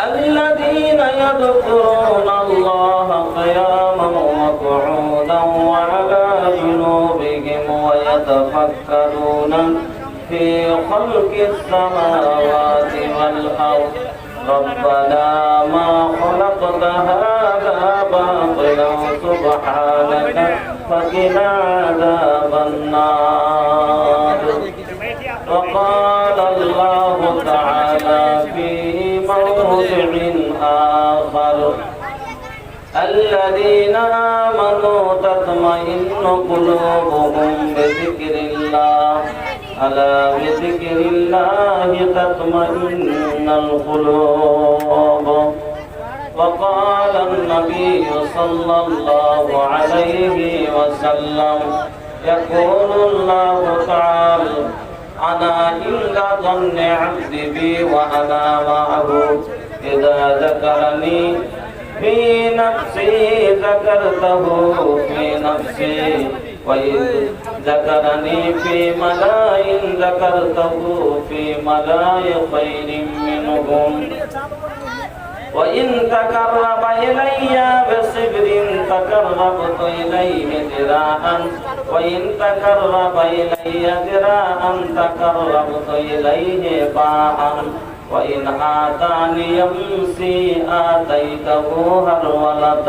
الذين يذكرون الله قياما وقعودا وعلى جنوبهم ويتفكرون في خلق السماوات والأرض ربنا ما خلقت هذا باطلا سبحانك فقنا عذاب النار. وقال الله تعالى في موضع آخر الذين آمنوا تطمئن قلوبهم بذكر الله ألا بذكر الله تطمئن القلوب. وقال النبي صلى الله عليه وسلم يقول الله تعالى أنا عند ظن عبدي بي وأنا معه إذا ذكرني في نفسي ذكرته في نفسي وإذ ذكرني في ملأ ذكرته في ملأ خير منهم وإن تقرب إلي بصبر تقربت إليه ذراعا وإن تقرب إلي ذراعا تقربت إليه باعا وإن آتاني يمشي آتيته هرولة.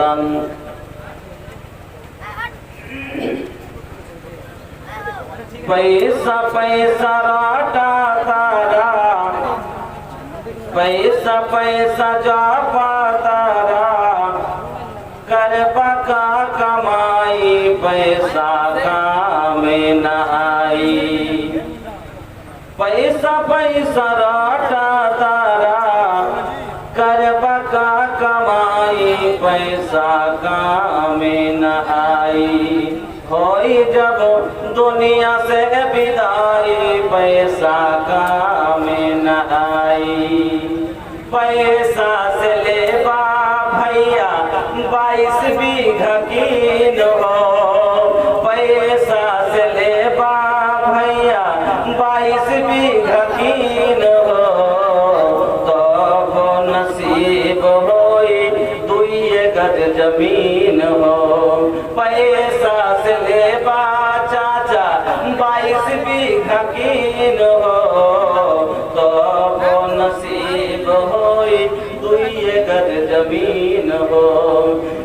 पैसा पैसा राटा तारा पैसा पैसा जापा तारा कर पका कमाई पैसा काम न आई पैसा पैसा राटा तारा कर पका कमाई पैसा काम न आई होई जब दुनिया से विदाई पैसा काम न आई पैसा से लेबा भैया 22 बीघा कीन हो पैसा से लेबा भैया 22 बीघा कीन हो तो वो नसीब होई 2 गज जमीन हो पैसा से लेबा चाचा 22 बीघा कीन हो तो वो नसीब होई 2 गज जमीन हो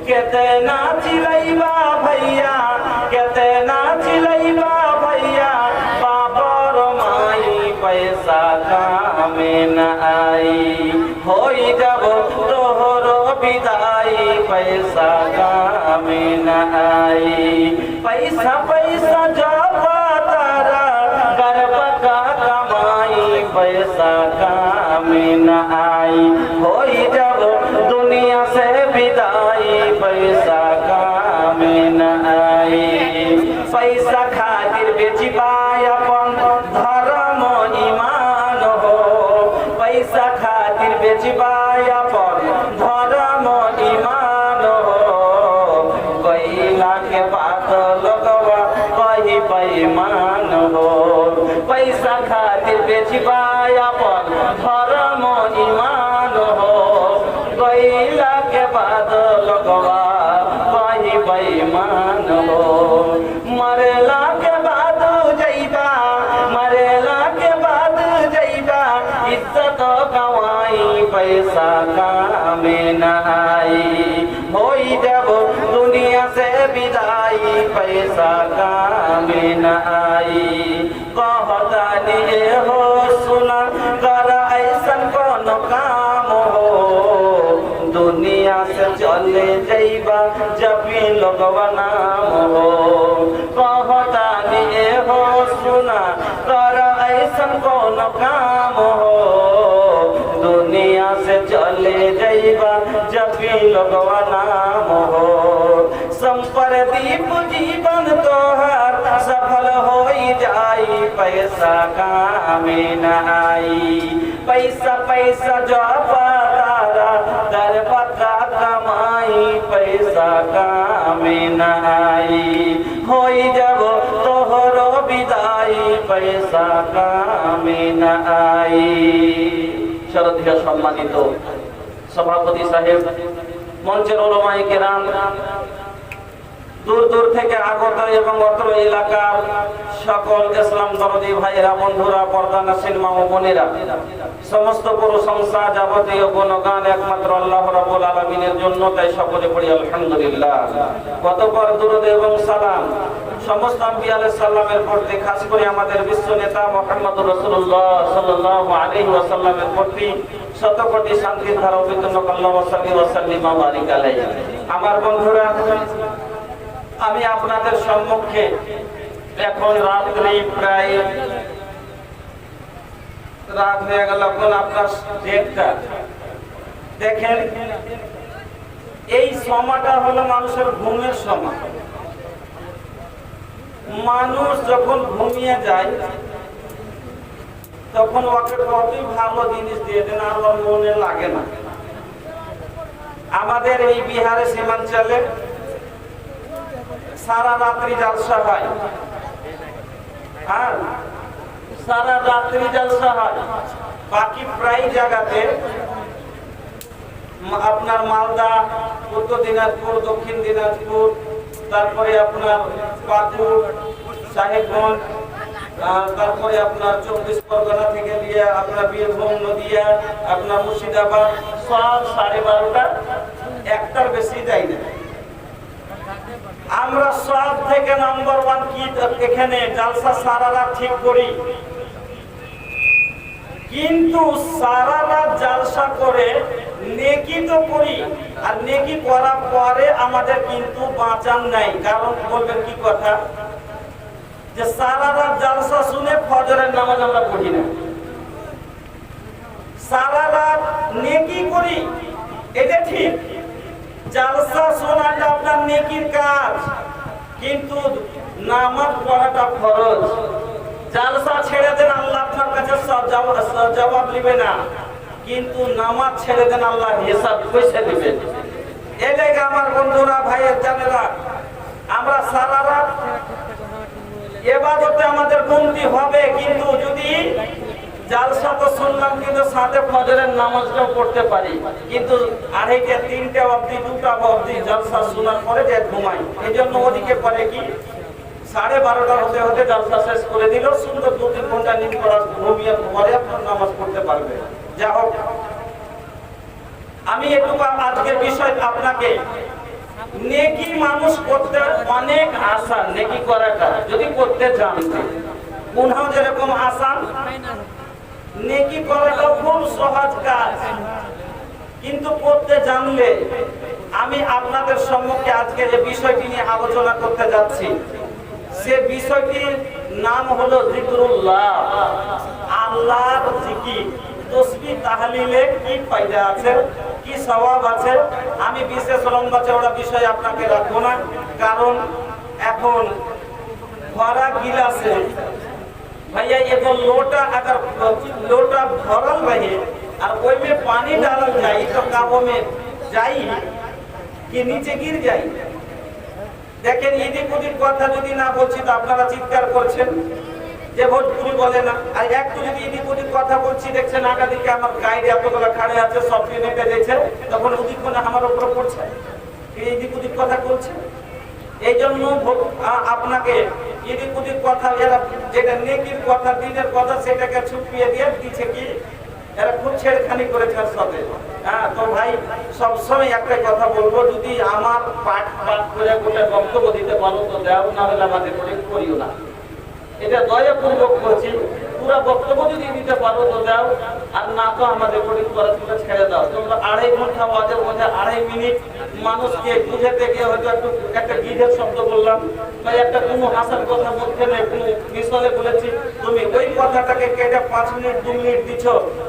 केतना चिलैबा भैया केतना चिलैबा भैया बाबर माई पैसा काम न आई होई जब तोहरो विदाई पैसा काम न आई पैसा पैसा जापा तारा गर्भ का कमाई पैसा काम न आई होई जब दुनिया से विदाई पैसा काम न आई पैसा खातिर बेचिबाय अपन धर्म ईमान हो पैसा खातिर बेचिबाय अपन धर्म ईमान हो कैला के बात लगवा कही बेईमान हो पैसा खातिर बेचिबाय अपन धर्म ईमान हो कैला के बाद लगवा कही बेईमान हो मरेला के बाद जइबा मरेला के बाद जइबा इज्जत गवाई पैसा काम न आई होई जब दुनिया से विदाई पैसा काम न आई कहतानी हो सुना कर ऐसन कोनो काम हो दुनिया से चले जइबा जब भी लोगवा नाम हो कहतानी हो सुना कर ऐसन कोनो काम हो दुनिया से चले जइबा जब भी लोगवा नाम हो संप्रदीप जीवन तोहर सफल होई जाई पैसा काम न आई पैसा पैसा जापा तारा दर पका कमाई पैसा काम न आई होई जब तोहरो विदाई पैसा कामे न आई। শরদিয়া সম্মানিত সভাপতি সাহেব, মঞ্চের উলামায়ে কেরাম, দূর দূর থেকে আগত এবং অত্র এলাকার সকল ইসলাম দরদি ভাইয়েরা, বন্ধুরা, পর্দানশীল মা ও বোনেরা, সমস্ত প্রশংসা যাবতীয় গুণগান একমাত্র আল্লাহ রাব্বুল আলামিনের জন্য, তাই সকলে পড়ি আলহামদুলিল্লাহ। কতবার দুরূদ এবং সালাম সমস্ত আম্বিয়া আলাইহিস সালামের প্রতি, খাস করে আমাদের বিশ্ব নেতা মুহাম্মদুর রাসূলুল্লাহ সাল্লাল্লাহু আলাইহি ওয়াসাল্লামের প্রতি শত কোটি শান্তির ধারা অবতীর্ণ আল্লাহুম্মা সাল্লি ওয়া সাল্লিম ওয়া বারিক আলাইহি। আমার বন্ধুরা, আমি আপনাদের সম্মুখে এখন রাত্রি প্রায় রাত হয়ে গেল, এখন আপনার 1:30। দেখেন, এই সময়টা হলো মানুষের ঘুমের সময়। মানুষ যখন ঘুমিয়ে যায় তখন ওকে কতই ভালো জিনিস দিয়ে দেন, আর ওর মনে লাগে না। আমাদের এই বিহারে সীমাঞ্চলে সারা রাত্রি জলসা হয়, আর সারা রাত্রি জলসা হয়। বাকি প্রায় জায়গাতে আপনার মালদা, উত্তর দিনাজপুর, দক্ষিণ দিনাজপুর, তারপরে আপনার পাকুড়, সাহেবগঞ্জ, তারপরে আপনার 24 পরগনা থেকে নিয়ে আপনার বীরভূম, নদিয়া, আপনার মুর্শিদাবাদ, সব 12:30টা 1টার বেশি যাই না। আমরা সব থেকে নাম্বার 1 কি এখানে জলসা সারা রাত ঠিক করি, কিন্তু সারা রাত জলসা করে নেকি তো করি, আর নেকি করার পরে আমাদের কিন্তু বাঁচান নাই। কারণ বলবেন কি কথা, যে সারা রাত জলসা শুনে ফজরের নামাজ আমরা পড়ি না। সারা রাত নেকি করি, এটা ঠিক, জলসা শোনাটা আপনার নেকির কাজ, কিন্তু নামাজ পড়াটা ফরজ। জলসা ছেড়ে দেন, আল্লাহ আপনার কাছে জবাব নেবে না, কিন্তু নামাজ ছেড়ে দেন, আল্লাহ হিসাব কইসে দিবেন। এই জায়গা আমার বন্ধুরা, ভাইয়ের জানেরা, আমরা সারা রাত ইবাদতে আমাদের গুনতি হবে, কিন্তু যদি জলসা তো শুনলাম, কিন্তু সাথে ফজরের নামাজটাও পড়তে পারি, কিন্তু 2:30, 3টা অবধি, 2টা অবধি জলসা শোনার পরে যে ঘুমাই। এই জন্য ওদিকে পরে কি 12:30 হতে হতে জলসা শেষ করে দিল, সুন্দর 2-3 ঘন্টা নিন করার ঘুমিয়ে পরে আপনার নামাজ পড়তে পারবে। যা হোক, আমি এটুকু আজকের বিষয় আপনাকে, নেকি মানুষ করতে অনেক আসান, নেকি করাটা যদি করতে জানতে, গুনাহ যেরকম আসান, নেকি করাটাও খুব সহজ কাজ, কিন্তু করতে জানলে। আমি আপনাদের সম্মুখে আজকে যে বিষয়টি নিয়ে আলোচনা করতে যাচ্ছি, সে বিষয়টির নাম হলো জিকরুল্লাহ, আল্লাহর জিকির। তসবিহ তাহলিলে কি ফায়দা আছে, কি সওয়াব আছে, আমি বিশেষ লম্বা চওড়া বিষয় আপনাকে রাখবো না। কারণ এখন ভরা গিলাসে भैया ये तो लोटा, अगर लोटा भरल रहे और ओई में पानी डालल जाए तो का वो में जाई कि नीचे गिर जाई। দেখেন, এদিক ওদিক কথা যদি না বলছি তো আপনারা চিৎকার করছেন যে ভোজপুরি বলে না, আর একটু যদি এদিক ওদিক কথা বলছি দেখছেন আগা দিকে আমার গাইড এতগুলো খাড়ে আছে, সব নেটে দিয়েছে, তখন ওদিক কোনে আমার উপর পড়ছে, এদিক ওদিক কথা বলছে। এই জন্য আপনাকে এদিক ওদিক কথা, এরা যেটা নেকির কথা, দিনের কথা, সেটাকে ছুপিয়ে দিয়ে দিচ্ছে কি, এরা খুব ছেড়খানি করেছে সাথে। হ্যাঁ, তো ভাই সবসময় একটা কথা বলবো, যদি আমার পাঠ করে গোটা বক্তব্য দিতে পারো তো দাও, না হলে আমাদের করিও না। এটা দয়াপূর্বক করছি, পুরো বক্তব্য যদি দিতে পারো তো দাও, আর না তো আমাদের করা ছেড়ে দাও। তোমরা 2.5 ঘন্টা ওয়াজের মধ্যে 2.5 মিনিট মানুষকে বুঝাতে গিয়ে হয়তো একটা গিধের শব্দ বললাম, বা একটা কোনো হাসার কথা মধ্যে নেই, কোনো মিশনে বলেছি, তুমি ওই কথাটাকে কেটে 5 মিনিট 2 মিনিট দিচ্ছ,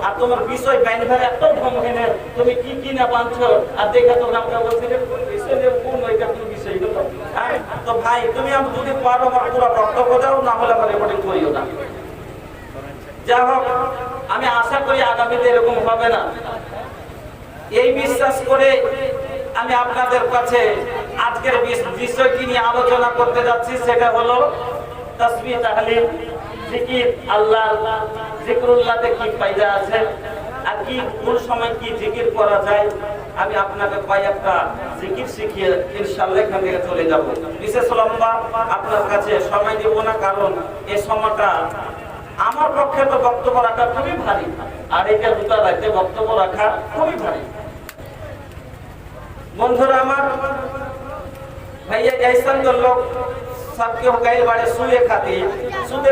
আর তোমার বিষয় বাইন ভাই এত ভঙ্গ হেনে তুমি কি না বাঁধছো, আর দেখে তোমরা আমরা বলছি যে কোন বিষয় নিয়ে কোন ওইটা কোন বিষয় হলো। হ্যাঁ, তো ভাই তুমি যদি পারো আমার পুরো বক্তব্য দাও, না হলে আমার রেকর্ডিং করিও না। যা হোক, আমি আশা করি আগামীতে এরকম হবে না, এই বিশ্বাস করে আমি আপনাদের কাছে আজকের বিষয়টি নিয়ে আলোচনা করতে যাচ্ছি। সেটা হলো তাসবিহ তাহলিল, জিকির আল্লাহ জিকরুল্লাহতে কি ফায়দা আছে আর কি কোন সময় কি জিকির করা যায় আমি আপনাকে কয়েকটা জিকির শিখিয়ে ইনশাআল্লাহ এখান থেকে চলে যাব। বিশেষ লম্বা আপনার কাছে সময় দেব না, কারণ এই সময়টা আমার পক্ষে তো বক্তব্য রাখা খুবই ভারী, আর এটা দুটো রাতে বক্তব্য রাখা খুবই ভারী। বন্ধুরা আমার, भैया ऐसा तो लोग सबके हो गए बड़े सुए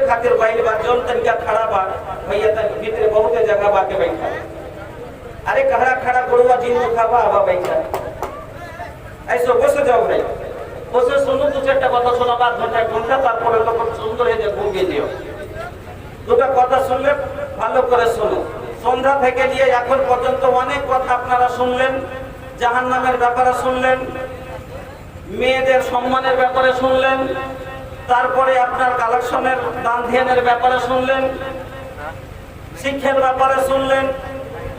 खातिर गइल बा जोन तरीका खड़ा बा भैया तक भीतर बहुत जगह बा के बैठा। अरे खड़ा गुड़वा जिन दुखावा आवा बैठा ऐसो बसे जाओ रे বসে শুনো দু চারটা কথা শোনাবা ঘন্টা তারপরে তো খুব সুন্দর হয়ে যায় ঘুমিয়ে দিও। দুটো কথা শুনলে ভালো করে শুনো। সন্ধ্যা থেকে নিয়ে এখন পর্যন্ত অনেক কথা আপনারা শুনলেন, জাহান্নামের ব্যাপারে শুনলেন, মেয়েদের সম্মানের ব্যাপারে শুনলেন, তারপরে আপনার কালেকশনের দান ধ্যানের ব্যাপারে শুনলেন, শিক্ষার ব্যাপারে শুনলেন,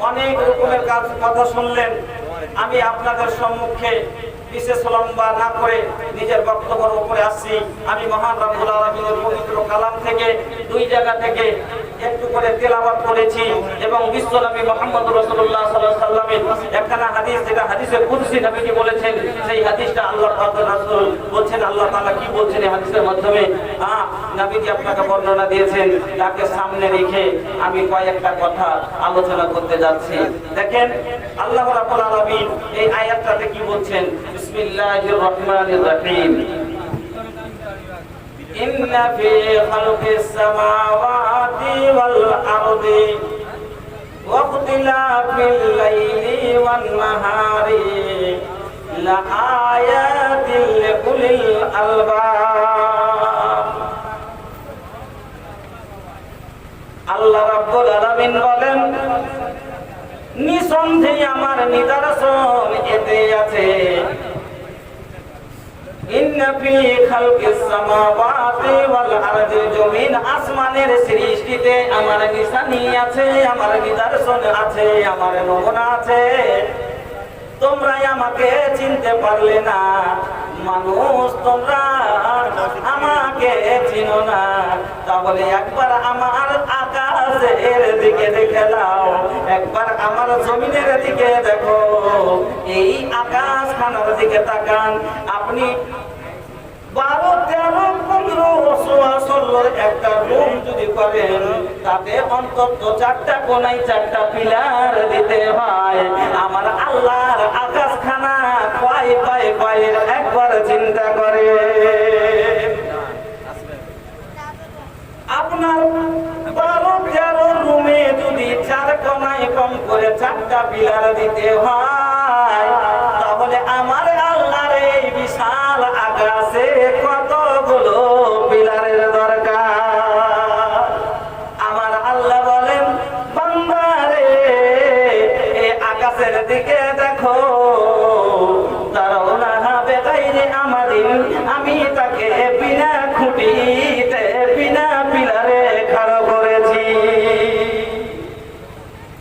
অনেক রকমের কথা শুনলেন। আমি আপনাদের সম্মুখে বিশেষ লম্বা না করে নিজের বক্তব্যের উপরে আসছি। আমি মহান রব্বুল আলামিনের পবিত্র কালাম থেকে দুই জায়গা থেকে একটু করে তেলাওয়াত করেছি এবং বিশ্বনবী মুহাম্মদ রাসূলুল্লাহ সাল্লাল্লাহু আলাইহি ওয়াসাল্লামের একখানা হাদিস, যেটা হাদিসে কুদসি নবীজি বলেছেন, সেই হাদিসটা আল্লাহর পাকের রাসূল বলছেন, আল্লাহ তাআলা কি বলছেন এই হাদিসের মাধ্যমে নবীজি আপনাকে বর্ণনা দিয়েছেন। তাকে সামনে রেখে আমি কয়েকটা কথা আলোচনা করতে যাচ্ছি। দেখেন আল্লাহ রাব্বুল আলামিন এই আয়াতটাতে কি বলছেন। বিসমিল্লাহির রহমানির রহিম। ইন্না ফি খালকিস সামাওয়াতি ওয়াল আরদি ওয়া ইখতিলাফিল লাইলি ওয়ান নাহারি লাআয়াতিল লিউলিল আলবাব। আল্লাহ রাব্বুল আলামিন বলেন, নিঃসন্দেহে আমার নিদর্শন এতে আছে। ইন্না ফি খালকিস সামাওয়াতি ওয়াল আরদি, জমিন আসমানের সৃষ্টিতে আমার নিশানি আছে, আমার নিদর্শন আছে, আমার নমুনা আছে। তোমরা আমাকে চিনতে পারলে না, মানুষ তোমরা আমাকে চিনো না, তাহলে একবার আমার আকাশের দিকে দেখে নাও, একবার আমার জমিনের দিকে দেখো, এই আকাশ খানার দিকে তাকান। আপনি 12, 13, 15, 16 একটা রুম যদি করেন, তাতে অন্তত 4টা কোনায় 4টা পিলার দিতে হয়। আমার আল্লাহর আকাশখানা কয় একবার চিন্তা করে। আপনার 12, 13 রুমে যদি 4 কোনায় কম করে 4টা পিলার দিতে হয়, তাহলে আমার আল্লাহর এই বিশাল আকাশে কতগুলো পিলারের দরকার। আমার আল্লাহ বলেন, বান্দারে এই আকাশের দিকে দেখো, তারাউনা বেগাইরে আমাদিন, আমি তাকে বিনা খুঁটিতে বিনা পিলারে খাড়া করেছি।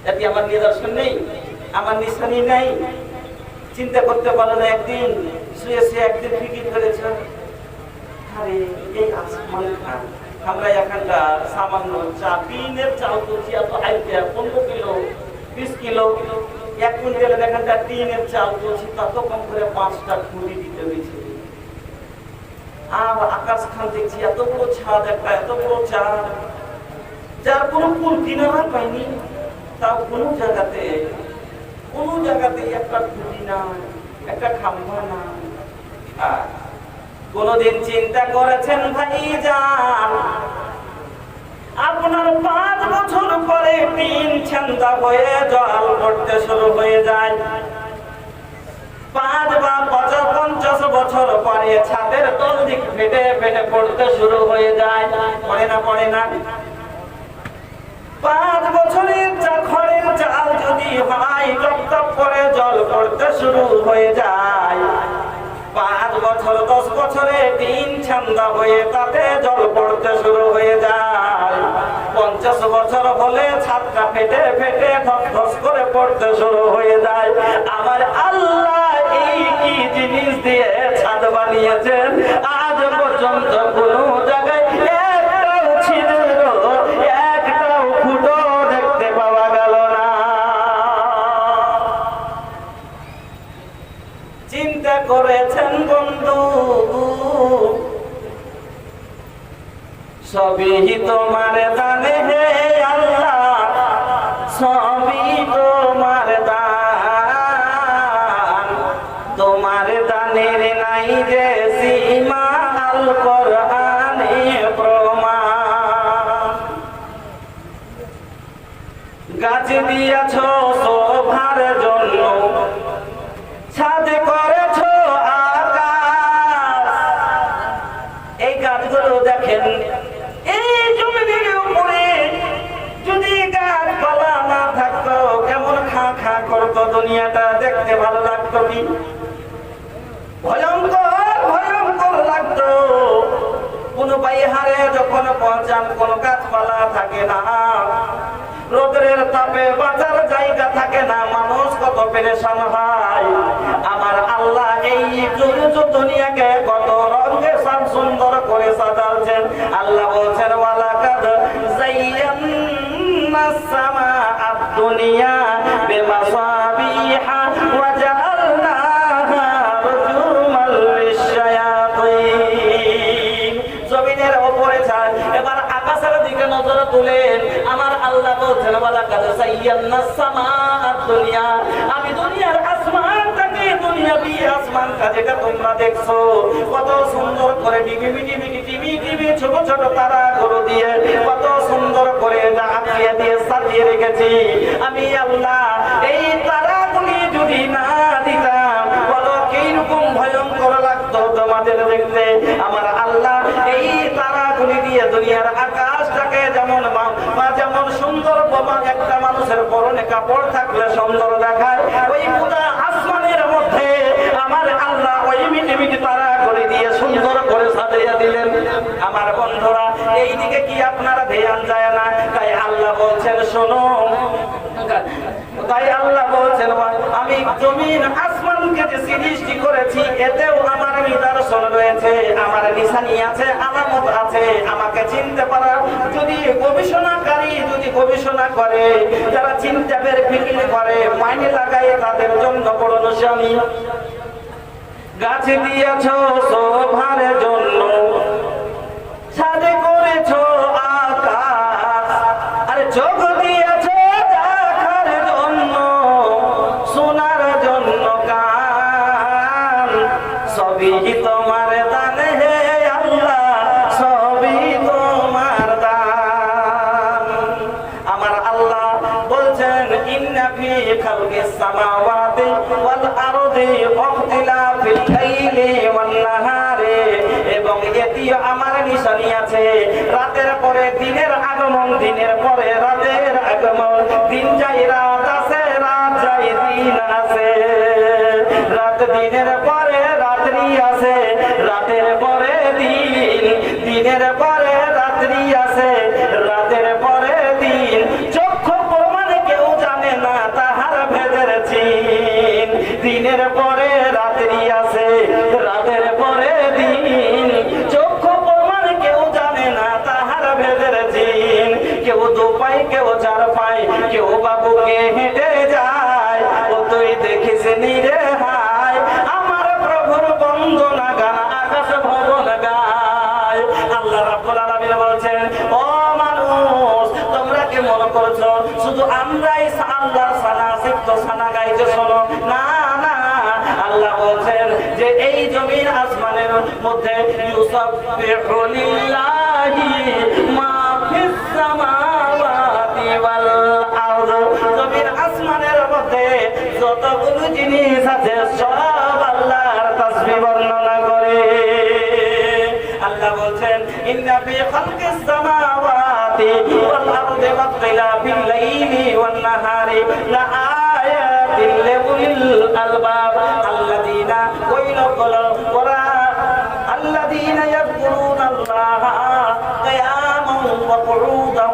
এটি আমার নিদর্শন নেই, আমার নিশানি নেই। চিন্তা করতে পারো না, একদিন শুয়ে একদিন ফিকির করেছ, আরে এই আসমান খান আমরা এখানটা সামান্য দিনের চাল করছি, এত আইতে 15 কিলো 20 কিলো 1 কুইন্টালের এখানটা টিনের চাল করছি, তত কম করে 5টা খুঁড়ি দিতে হয়েছে। আর আকাশ খান দেখছি এত বড় ছাদ, একটা এত বড় চাঁদ, যার কোনো কুল কিনারা পাইনি, তাও কোনো জায়গাতে একটা খুঁটি না, একটা খাম্বা না। কোনদিন চিন্তা করেছেন ভাইজান, আপনার 5 বছর পরে টিন ছান্দা হয়ে জল পড়তে শুরু হয়ে যায়, 5 বা 50 বছর পরে ছাদের তল দিক ফেটে পড়তে শুরু হয়ে যায়। পড়ে না 5 বছরের খড়ের চাল যদি হয়, টপ করে জল পড়তে শুরু হয়ে যায়। 5 বছর 10 বছরে টিন ছান্দা হয়ে তাতে জল পড়তে শুরু হয়ে যায়। 50 বছর হলে ছাদটা ফেটে ধস করে পড়তে শুরু হয়ে যায়। আমার আল্লাহ এই কি জিনিস দিয়ে ছাদ বানিয়েছেন, আজ পর্যন্ত কোনো জায়গায় একটাও ছিদ্র সবই তোমার দান, তোমার দানের নাই যে সীমা, আল কোরআনে প্রমাণ। গাছ দিয়েছ শোভার জন্য, ছাদ করেছ আকাশ। এই গাছগুলো দেখেন, এই জমিনের উপরে যদি গাছপালা না থাকতো কেমন খা খা করতো, দুনিয়াটা দেখতে ভালো লাগতো কি? ভয়ঙ্কর ভয়ঙ্কর লাগতো। কোন বাইহারে যখন পৌঁছান কোন গাছপালা থাকে না, রোদের তাপে বাঁচার জায়গা থাকে না, মানুষ কত পেরেশান হয়। আমার আল্লাহ এই দুনিয়াকে কত রঙে সুন্দর করে সাজাচ্ছেন। আল্লাহ বলছেন ওয়ালাকাদ যায়্যানাস সামাআদ দুনিয়া বিমাসাবিহা ওয়া জাআলনাহা রুজুমান লিশ-শায়াতিন। জমিনের উপরে যায়, এবার আকাশের দিকে নজর তুলেন। আমার আল্লাহ বলছেন ওয়ালাকাদ যায়্যানাস সামাআদ দুনিয়া, আমি দুনিয়ার আসমানটাকে, দুনিয়াবি আসমানটা যেটা তোমরা দেখছো কত সুন্দর করে টিভি ছোট ছোট তারাগুলো দিয়ে কত সুন্দর করে আঁকিয়ে দিয়ে সাজিয়ে রেখেছি। আমি আল্লাহ এই তারাগুলি যদি না দিতাম বলো কিরকম ভয়ঙ্কর লাগতো তোমাদের দেখতে। আমার আল্লাহ এই তারাগুলি দিয়ে দুনিয়ার আকাশটাকে যেমন যেমন সুন্দর, একটা মানুষের পরনে কাপড় থাকলে সুন্দর দেখায়, ওই পুরা আসমানের মধ্যে আমার আল্লাহ ওই মিটি তারা করে দিয়ে সুন্দর করে সাজিয়ে দিলেন। আমার বন্ধুরা, এই দিকে কি আপনারা ধ্যান যায় না? তাই আল্লাহ বলছেন শোনো, তাই আল্লাহ বলছেন আমি জমিন আসমানকে যে সৃষ্টি করেছি এতেও আমার নিদর্শন রয়েছে, আমার নিশানি আছে, আলামত আছে। আমাকে চিনতে পারা যদি গবেষণাকারী যদি গবেষণা করে, যারা চিন্তা ফিকির করে, মাইনে লাগায়, তাদের জন্য বড় নিশানি। গাছ দিয়েছ শোভার জন্য, ছাদে করেছ আকাশ, আরে চোখ দিয়েছ দেখার জন্য, শোনার জন্য কান, সবই তোমার দান হে আল্লাহ, সবই তোমার দান। আমার আল্লাহ বলছেন ইন্না ফি খালকিস সামাওয়াতি ওয়াল আরদি ওয়াখতিলাফিল লাইলি ওয়ান নাহারি, এবং এটিও আমার নিশানি আছে। রাতের পরে দিনের আগমন, দিনের পরে রাতের আগমন, দিন যায় রাত আছে, রাত যায় দিন আছে, রাত দিনের পরে রাত্রি আছে, রাতের পরে দিন, দিনের পরে রাত্রি আছে, রাতের পরে দিন। চক্ষু প্রমাণ কেউ জানে না তাহার ভেদের চিন, দিনের পরে রাত্রি আছে, রাতের পরে দিন। চক্ষু প্রমাণ কেউ জানে না তাহার ভেদের চিন। কেউ দু পায়, কেউ চার পায়, কেউ বাবুকে হেঁটে যায়, ও তুই দেখিস নিরে হায়, আমার প্রভুর বন্দনা গান আকাশ ভবন গায়। আল্লাহ রাব্বুল আলামিন বলছেন ও মানুষ, তোমরা কি মনে করছো শুধু আমরাই আল্লাহর সানা শিখতো, সানা গাইতে শোনো? না না, আল্লাহ বলছেন যে এই জমিন আসমানের মধ্যে ইউসাব্বিহু লিল্লাহি মা ফিস সামাওয়াতি ওয়াল আরদ, জমিন আসমানের মধ্যে যতগুলো জিনিস আছে সব আল্লাহর তাসবিহ বর্ণনা করে। আল্লাহ বলছেন ইন্না ফি খালকিস সামাওয়াতি ওয়াল আরদি ওয়াখতিলাফিল লাইলি ওয়ান নাহারি লাআয়াতিন লিউলিল আলবাব আল্লাযীনা আল্লাযীনা ইয়াযকুরুনাল্লাহা কিয়ামান ওয়া কুউদান।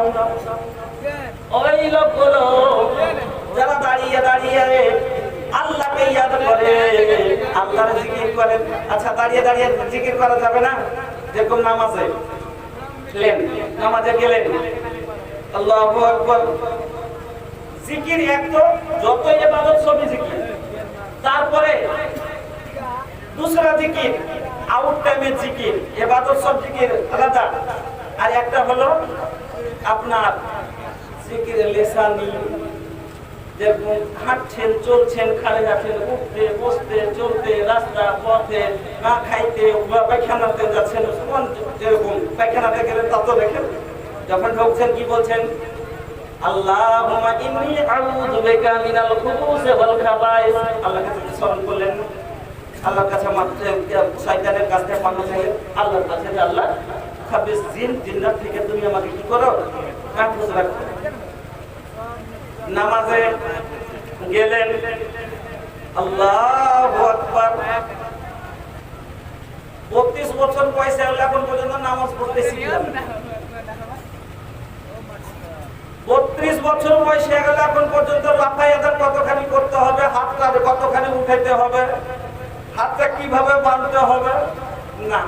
ওই লোকগুলো যারা দাঁড়িয়ে দাঁড়িয়ে আল্লাহকে ইয়াদ করে, আল্লাহর জিকির করে। আচ্ছা, দাঁড়িয়ে দাঁড়িয়ে জিকির করা যাবে না? যেরকম নামাজে গেলেন, নামাজে গেলেন, আল্লাহু আকবার, জিকির এক তো, যত ইবাদত সবই জিকির। তারপরে দুসরা জিকির, আউট টাইমের জিকির, ইবাদত সব জিকির আলাদা। আর একটা হলো আপনার জিকিরে লিসানি, যেরকম হাঁটছেন চলছেন খালি হাঁটছেন, উঠতে বসতে চলতে রাস্তা পথে না খাইতে বা পায়খানাতে যাচ্ছেন, যেরকম পায়খানাতে গেলেন তা তো দেখেন, যখন ঢুকছেন কি বলছেন? আল্লাহুম্মা ইন্নী আউযু বিকা মিনাল খুবুসি ওয়াল খাবাইস। আল্লাহর কাছে স্মরণ করলেন, আল্লাহর কাছে শয়তানের কাছ থেকে পানা চাইলেন, আল্লাহর কাছে যে আল্লাহ খাবিস জিন জিন্নাত থেকে তুমি আমাকে কি করো, মাহফুজ রাখো। নামাজে গেলেন, আল্লাহু আকবার। 32 বছর বয়সে এখন পর্যন্ত নামাজ পড়তে শিখলাম না। 32 বছর বয়সে গেলে এখন পর্যন্ত রাফায়াদার কতখানি করতে হবে, হাতটা কতখানি উঠাইতে হবে, হাতটা কিভাবে বাঁধতে হবে, না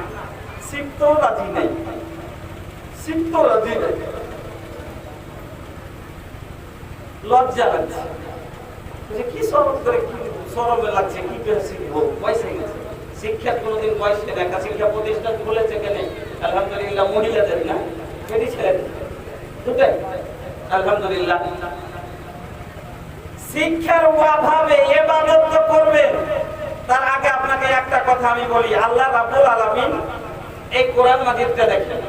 শিখতেও রাজি নেই, শিখতেও রাজি নেই। লজ্জা লাগছে, কি সরম করে, কি সরমে লাগছে, কি করে শিখবো, পয়সা গেছে। শিক্ষার কোনোদিন বয়স নেই। একটা শিক্ষা প্রতিষ্ঠান খুলেছে কেন? আলহামদুলিল্লাহ মহিলাদের না, বেটি ছেলেদের দুটাই আলহামদুলিল্লাহ। শিক্ষার অভাবে ইবাদত তো করবেন। তার আগে আপনাকে একটা কথা আমি বলি, আল্লাহ রাব্বুল আলামিন এই কোরআন মাজিদটা দেখেন,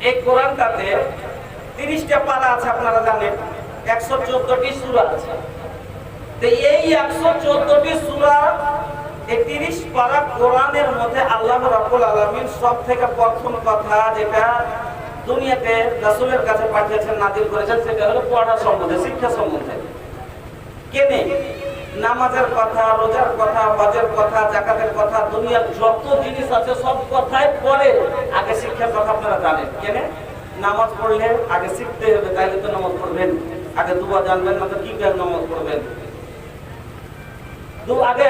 এই কোরআনটাতে 30টা পারা আছে, আপনারা জানেন 114টি সূরা আছে। তো এই 114টি সূরা, এই 30 পারা কোরআনের মধ্যে আল্লাহ রাব্বুল আলামিন সবথেকে প্রথম কথা যেটা দুনিয়াতে রাসূলের কাছে পাঠিয়েছেন, নাযিল করেছেন, সেটা হলো পড়া সম্বন্ধে, শিক্ষা সম্বন্ধে। কেনে নামাজের কথা, রোজার কথা, হজের কথা, যাকাতের কথা, দুনিয়ার যত জিনিস আছে সব কথাই পরে, আগে শিক্ষার কথা আপনারা জানেন। কেনে নামাজ পড়লে আগে শিখতে হবে, তাইলে তো নামাজ পড়বেন। আগে দুয়া জানবেন না তো কি করে নামাজ পড়বেন? আগে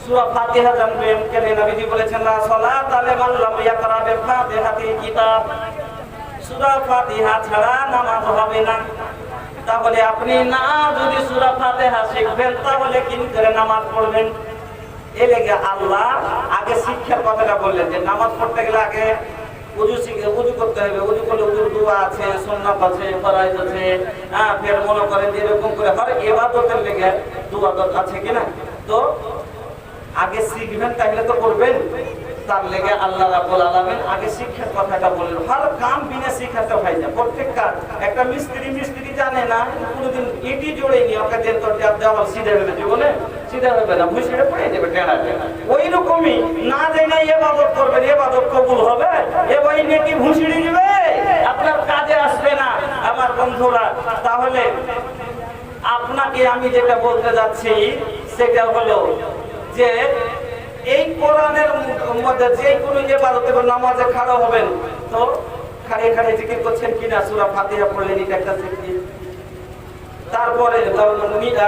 সূরা ফাতিহা জানবেন। কেন নবীজি বলেছেন লা সালাতা লিমান লাম ইয়াকরা বিল ফাতিহাতিল কিতাব, সূরা ফাতিহা ছাড়া নামাজ হবে না। তাহলে আপনি না যদি সূরা ফাতিহা শিখবেন তাহলে কি করে নামাজ পড়বেন? এই লেগে আল্লাহ আগে শিক্ষার কথাটা বললেন যে নামাজ পড়তে গেলে আগে উযু করতে হবে। উযু করলে উযুর দোয়া আছে, সুন্নাত আছে, ফরজ আছে। ফের মনে করেন যে এরকম করে হর ইবাদতের লেগে দোয়া আছে কিনা, তো আগে শিখবেন তাহলে তো করবেন। তার লেগে আল্লাহ রাব্বুল আলামিন আগে শিক্ষার কথাটা বললেন। হর কাম বিনা শিক্ষাতে হয় না। প্রত্যেক কাজ, একটা মিস্ত্রি জানে না, কোনোদিন ইটি জোড়েনি, ওকে যে তোর দেওয়াল সিধা হবে জীবনে, সিধা হবে না, ভুসিয়ে পড়ে যাবে টেনা। ওই রকমই না জেনে ইবাদত করবেন, ইবাদত কবুল হবে? এবারে নেকি ভুসিয়ে দিবে, আপনার কাজে আসবে না আমার বন্ধুরা। তাহলে আপনাকে আমি যেটা বলতে যাচ্ছি সেটা হলো যে এই কোরআনের মধ্যে যে কোনো ইবাদতে বা নামাজে খাড়া হবেন, তো খাড়িয়ে খাড়িয়ে জিকির করছেন কিনা? সূরা ফাতিহা পড়লেন, এটা একটা জিকির। তারপরে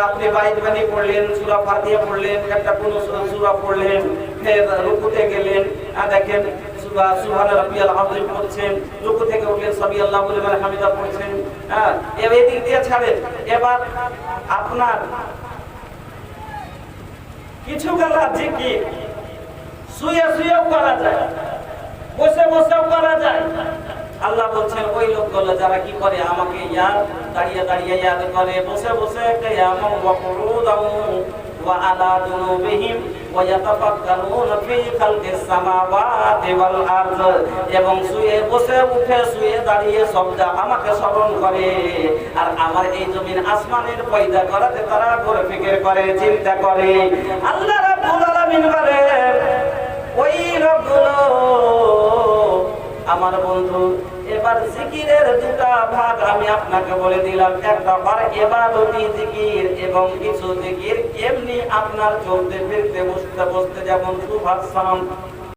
আপনি বাইত বানি পড়লেন, সূরা ফাতিহা পড়লেন, একটা কোন সূরা পড়লেন, ফের রুকুতে গেলেন, দেখেন সুবহান রাব্বিয়াল আযীম পড়ছেন, রুকু থেকে উঠলেন সামি আল্লাহু লিমান হামিদা পড়ছেন। এই দিক দিয়ে ছাড়েন। এবার আপনার কিছু গলা জিকির শুয়ে শুয়েও করা যায়, বসে বসেও করা যায়। আল্লাহ বলছেন ওই লোকগুলো যারা কি করে আমাকে ইয়াদ, দাঁড়িয়ে দাঁড়িয়ে ইয়াদ করে, বসে বসে কিয়ামান ওয়া কুরুদান ওয়া আলা জুনুবিহিম ওয়া ইয়াতাফাক্কারুনা ফি খালকিস সামাওয়াতি ওয়াল আরদ, এবং শুয়ে বসে উঠে শুয়ে দাঁড়িয়ে সবটা আমাকে স্মরণ করে। আর আমার এই জমিন আসমানের পয়দা করাতে তারা করে ফিকির করে, চিন্তা করে। আল্লাহ রাব্বুল আলামিন বলেন ওই লোকগুলো আমার বন্ধু। এবার জিকিরের দুটা ভাগ আমি আপনাকে বলে দিলাম। একটা হলো ইবাদতি জিকির, এবং কিছু জিকির এমনি আপনার চলতে ফিরতে বসতে বসতে, যেমন সুবহান